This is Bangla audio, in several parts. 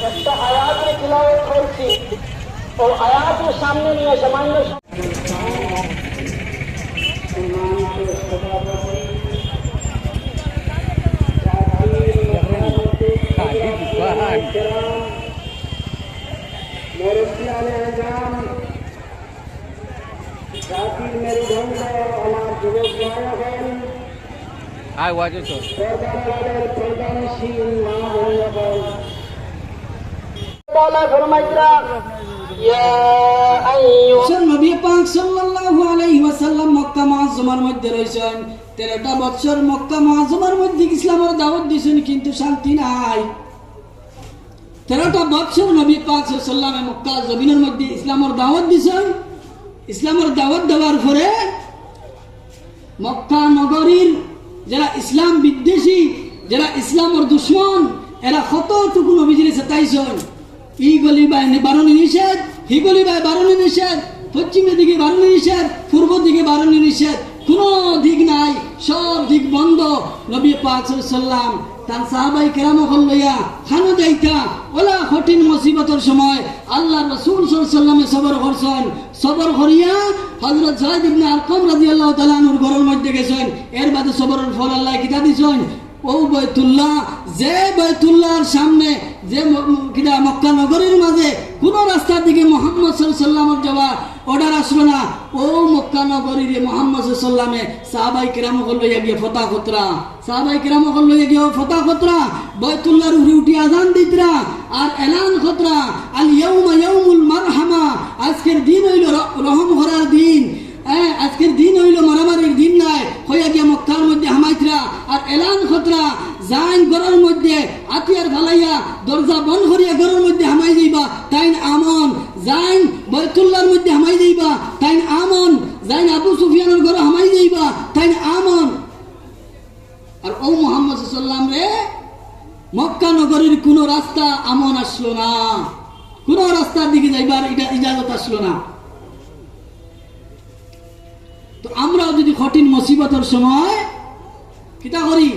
একটা আয়াতের তিলাওয়াত করছি, ও আয়াতের সামনে নিয়ে সামান্য নবী পাক সাল্লাল্লাহু আলাইহি ওয়াসাল্লাম মক্কা মুআজ্জামার মধ্যে রয়েছেন। 13টা বছর মক্কা মুআজ্জামার মধ্যে ইসলামের দাওয়াত দিয়েছেন, কিন্তু শান্তি নাই। 13টা বছর নবী পাক সাল্লাল্লাহু আলাইহি ওয়াসাল্লাম মক্কা জমিনের মধ্যে ইসলামের দাওয়াত দিয়েছেন। ইসলামের দাওয়াত দেওয়ার পরে মক্কা নগরীর যারা ইসলাম বিদ্বেষী, যারা ইসলামের দুশ্মন, এরা কতটুকু নবীজির চেতাইছেন। ই গলি বাই বারণী নিষেধ, হি গলি বাই বারণী নিষেধ, পশ্চিমের দিকে বারণী নিষেধ, পূর্ব দিকে বারণী নিষেধ, কোনো দিক নাই, সব দিক বন্ধ। নবী পাক সাল্লাল্লাহু আলাইহি ওয়াসাল্লাম তার সাহাবাই কেরামকে লইয়া খানো যাইতা ওলা কঠিন মুসিবতের সময় আল্লাহ রাসূল সাল্লাল্লাহু আলাইহি ওয়াসাল্লামে সবর করছেন। সবর করিয়া হযরত যায়েদ ইবনে আরকাম রাদিয়াল্লাহু তাআলা আনহুর ঘরের মধ্যে গেছেন। এর বাদে সবরের ফল আল্লাহ কিতা দিছেন। ও বাইতুল্লাহ, যে বাইতুল্লাহর সামনে, যে কিনা মক্কা নগরীর মাঝে কোন রাস্তার দিকে মুহাম্মদ সাল্লাল্লাহু আলাইহি ওয়াসাল্লামের যাওয়ার অর্ডার আসলো না, ও মক্কা নগরীর মুহাম্মদ সাল্লাল্লাহু আলাইহি ওয়াসাল্লামে সাহাবাই কেরামকে লইয়া গিয়ে ফতা খতরা, সাহাবাই কেরামকে লইয়া গিয়ে ফতা খতরা, বাইতুল্লাহর উপরে উঠি আযান দিতরা আর এলান খতরা, আল ইয়াউমা ইয়াউমুল মারহামা, আজকের দিন হইল রহম করার দিন। আজকের দিন হইল মারামারির দিন নাই। হইয়া গিয়া মক্কার মধ্যে হামাইতরা আর এলান খতরা, যাইন ঘরের মধ্যে আতিয়ার ফালাইয়া দরজা বন্ধ করিয়া ঘরের মধ্যে হামাই যাইবা, তাইন আমন। যাইন বাইতুল্লাহর মধ্যে হামাই যাইবা, তাইন আমন। যাইন আবু সুফিয়ানের ঘরে হামাই যাইবা, তাইন আমন। আর ও মুহাম্মদ সাল্লাল্লাহু আলাইহি ওয়াসাল্লাম রে মক্কা নগরীর কোন রাস্তা আমন আসলো না, কোন রাস্তার দিকে যাইবার ইজাজত আসলো না। তো আমরাও যদি কঠিন মুসিবতের সময় কিতা করি,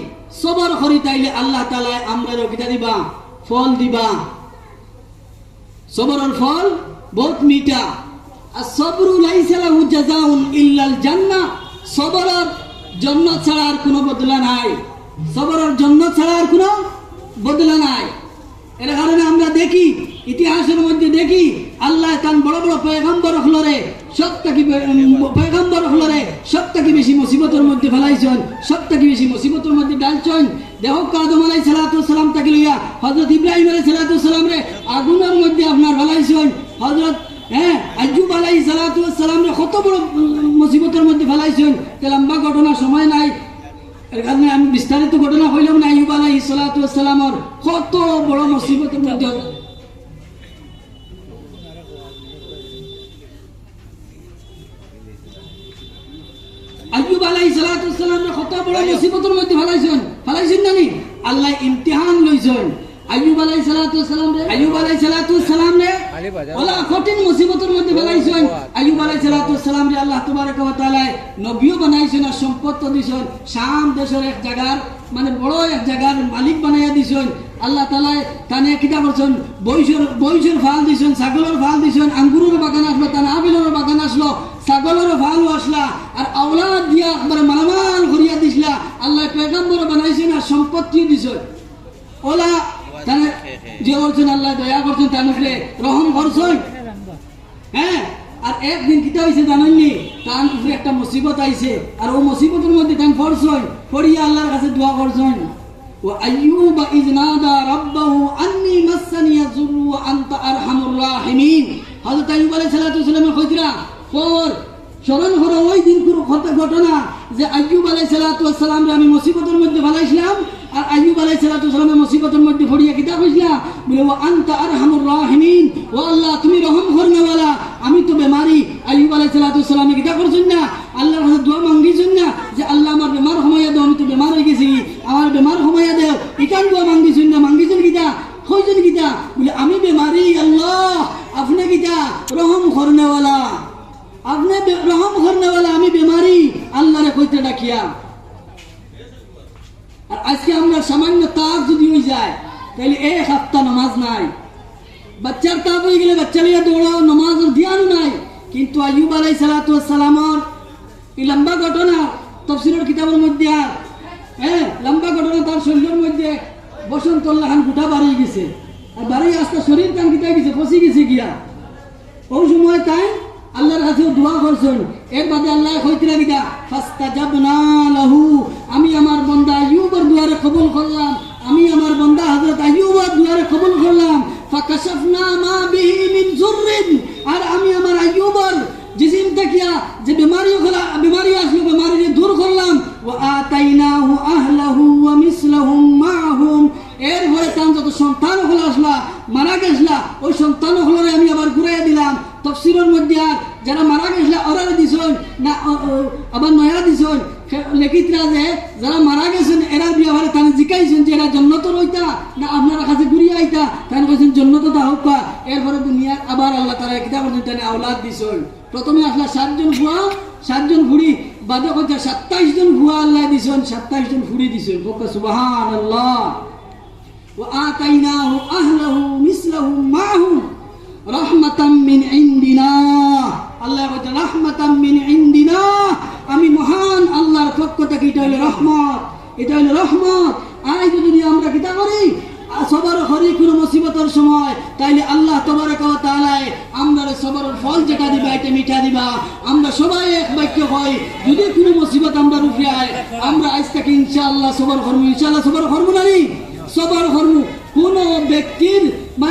সবর করি, তাইলে আল্লাহ তাআলা আমরারও কিতা দিবা, ফল দিবা। সবরের ফল বহুত মিঠা। আর সবরু লাইসা লাহু জাযাউন ইল্লাল জান্নাহ, সবরের জান্নাত ছাড়া আর কোনো বদলা নাই। সবরের জান্নাত ছাড়া আর কোনো বদলা নাই। এর কারণে আমরা দেখি, ইতিহাসের মধ্যে দেখি আল্লাহ তান বড় বড় পয়গম্বর হলরে সবথেকে বেশি মুসিবতের মধ্যে ফেলাইছেন, সবথেকে বেশি মুসিবতের মধ্যে ডালছেন। দেখো আদম আলাইহিস সালাতু ওয়াস সালাম তাকে লইয়া হযরত ইব্রাহিম আলাইহিস সালাতু ওয়াস সালাম রে আগুনের মধ্যে আপনার ফেলাইছেন। হযরত আইয়ুব আলাইহিস সালাতু ওয়াস সালাম রে কত বড় মুসিবতের মধ্যে ফেলাইছেন। লম্বা ঘটনা, সময় নাই, এর কারণে আমি বিস্তারিত ঘটনা কইলাম না। আইয়ুব আলাইহিস সালাতু ওয়াস সালামের কত বড় মুসিবতের মধ্যে আইয়ুব আলাইহিস সালাতু ওয়াস সালাম কত বড় মুসিবতের মধ্যে ফেলাইছেন না নি? আল্লাহ ইমতিহান লইছেন আইয়ুব আলাইহিস সালাতু ওয়াস সালাম রে ওলা কঠিন মুসিবতের মধ্যে ফেলাইছেন। আইয়ুব আলাইহিস সালাতু ওয়াস সালাম রে আল্লাহ তাবারক ওয়া তাআলা নবীও বানাইছেন আর সম্পদ দিছেন। শাম দেশের এক জায়গার মানে বড় এক জায়গার মালিক বানাইয়া দিছেন। আল্লাহ তাআলা তানে কিতা করছেন, বৈশের ফাল দিছেন, ছাগলের ফাল দিছেন, আঙ্গুরের বাগান আসলো, তানে আবিলের বাগান আসলো, ছাগলের ফালও আসলা, আর আওলাদ দিয়া একবারে মালামাল করিয়া দিছলা। আল্লাহ পয়গম্বর বানাইছেন আর সম্পত্তিও দিছেন। ওলা তানে যে করছেন আল্লাহ দয়া করছেন, তার উপরে রহম করছেন। আর একদিন কিতা হয়েছে জানেননি, তার উপরে একটা মুসিবত আইছে, আর ও মুসিবতের মধ্যে তান পড়ছেন, পড়িয়া আল্লাহর কাছে দোয়া করছেন। ও আইয়ুব ইয নাদা রাব্বাহু আন্নী মাসসানি যুররু ওয়া আনতা আরহামুর রাহিমিন। হযরত আইয়ুব আলাইহিস সালাতু ওয়াস সালামের কইরা পর স্মরণ করো ওই দিন ঘটনা যে আইয়ুব আলাইহিস সালাতু ওয়াস সালাম রে আমি মুসিবতের মধ্যে ফেলাইছিলাম, আর আইয়ুব আলাইহিস সালাতু ওয়াস সালামের মুসিবতের মধ্যে পড়িয়া কিতা কইছিলা, বলে ওয়া আনতা আরহামুর রাহিমিন, ও আল্লাহ তুমি রহম করনেওয়ালা, আমি তো বেমারি। আইয়ুব আলাইহিস সালাতু ওয়াস সালাম কিতা করছেন না, আল্লাহর কাছে দোয়া মাঙ্গিছেন না যে আল্লাহ আমার বেমার হমাইয়া দাও, আমি তো বেমার হয়ে গেছি, আমার বেমার হমাইয়া দাও। ইকান দোয়া মাঙ্গিছেন না, মাঙ্গিছেন কিতা, কইছেন কিতা, বলে আমি বেমারি, আল্লাহ আপনি কিতা রহম করনেওয়ালা, আপনি রহম করনেওয়ালা, আমি বেমারি, আল্লাহরে কইতে ডাকিয়া। আর আজকে আমরা সামান্য তার যদি হয়ে যায় তাহলে এক সপ্তাহ নামাজ নাই, বাচ্চার তাপ হয়ে গেলে বাচ্চা লিয়া দৌড়াও, নমাজের ধ্যান নাই। কিন্তু আইয়ুব আলাইহিস সালাতু ওয়াস সালামর এই লম্বা ঘটনা তাফসীরের কিতাবের মধ্যে আর লম্বা ঘটনা, তার শরীরের মধ্যে বসন্ত লাহান গুটা বাড়ি গেছে, আর বাড়ি আসতে শরীর কান কিতা গেছে, ফসি গেছে গিয়া। ওই সময় তাই আল্লাহর কাছে দোয়া করছেন। এর বাদে আল্লাহ কইতিরা গিয়া ফাস্তাজাবনা লাহু, আমি আমার বান্দা আইয়ুবের দুয়ারে কবুল করলাম, আমি আমার বান্দা হযরত আইয়ুবের দুয়ারে কবুল করলাম। ফাকাশাফনা মা বিহি মিন যুররিন, আর আমি আমার আইয়ুবের জিসিম তাকিয়া যে বিমারি আসলো, বিমারি দূর করলাম। ওয়া আতাইনাহু আহলাহু ওয়া মিসলাহুম মাআহুম, এর ঘরে তার যত সন্তান হলো আসলা মারা গেছলা, ওই সন্তান হলরে আমি আবার ঘুরাইয়া দিলাম। তফসিরের মধ্যে আর যারা মারা গেছলা ওরা দিছন না আবার নয়া দিছন, লেখিতরা যে যারা মারা গেছেন এরা বিয়ারে তারা জিকাইছেন যে এরা জন্নত রইতা না আপনারা কাছে ঘুরিয়ে আইতা, তারা কইছেন জন্নত তা হোক। এরপরে দুনিয়ার আবার আল্লাহ তারা কিতাবের মধ্যে আওলাদ দিছন। প্রথমে আসলা 7 জন বুয়া 7 জন ফুড়ি, বাদে কইছে 27 জন বুয়া আল্লাহ দিছন, 27 জন ফুড়ি দিছন। বকা সুবহানাল্লাহ। وآتيناه أهله مثلهم معهم رحمة من عندنا, আল্লাহ বলে রাহমাতাম মিন ইনদিনা, আমি মহান আল্লাহর পক্ষ থেকে, এটা হলো রহমত, এটা হলো রহমত। আর যদি আমরা কিতা করি সবার হরি কোনো মুসিবতের সময়, তাইলে আল্লাহ তাবারাকা ওয়া তাআলা আমরা সবরের ফল যেটা দিবা এটা মিঠা দিবা। আমরা সবাই এক বাক্য হই, যদি কোনো মুসিবত আমরা রুখে আয় আমরা আজ থেকে ইনশাআল্লাহ সবর করব, ইনশাআল্লাহ সবর করব না, সবার কর্ম কোন ব্যক্তির